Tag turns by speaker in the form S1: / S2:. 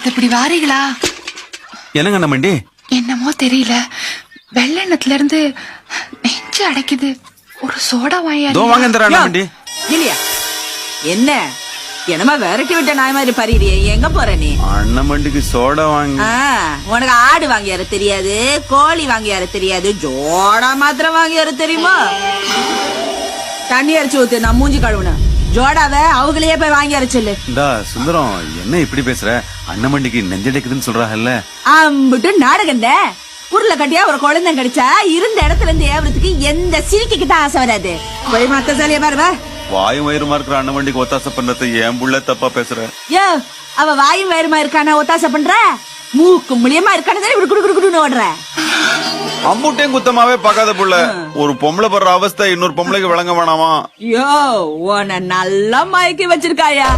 S1: நேத்து இப்படி வாரீங்களா?
S2: என்னங்க அண்ணமண்டி?
S1: என்னமோ தெரியல, வெள்ளெண்ணத்துல இருந்து நெஞ்சு அடைக்குது. ஒரு சோடா
S2: தோ வாங்க இந்த அண்ணமண்டி.
S3: இல்லையா என்ன என்னமா விரட்டி விட்ட நாய் மாதிரி பறிறியே, எங்க போற நீ?
S2: அண்ணமண்டிக்கு சோடா வாங்க.
S3: உனக்கு ஆடு வாங்கியாரு தெரியாது, கோழி வாங்கியாரு தெரியாது, ஜோடா மாத்திரம் வாங்கியாரு தெரியுமா? தண்ணி அரைச்சு ஊத்து, நான் மூஞ்சி கழுவுன ஜோடாவ அவங்களையே போய் வாங்கியாரு சொல்லு.
S2: இந்தா சுந்தரம், என்ன இப்படி பேசுற? அண்ணமண்டிக்கு நெஞ்சடைக்குதுன்னு சொல்றாங்கல்ல.
S3: அம்பிட்டு நாடகம் தான். உருளை கட்டியா ஒரு குழந்தை கடிச்சா இருந்த இடத்துல இருந்து ஏவறதுக்கு எந்த சிரிக்கிக்கு தான் ஆசை வராது. போய் மத்த சாலிய பாருவா.
S2: வாயும் வயிறுமா இருக்கிற அண்ணமண்டிக்கு ஒத்தாசை பண்றது என் புள்ள தப்பா பேசுற.
S3: யோ, அவ வாயும் வயிறுமா இருக்கானா ஒத்தாசை பண்ற? மூக்கு மூலியமா இருக்கானு இப்படி குடு குடு குடுன்னு ஓடுற.
S2: அம்புட்டையும் குத்தமாவே பாக்காத புள்ள. ஒரு பொம்பளை படுற அவஸ்தை இன்னொரு பொம்பளைக்கு விளங்க வேணாமா?
S3: யோ, உன்னை நல்லா மயக்கி வச்சிருக்காயா.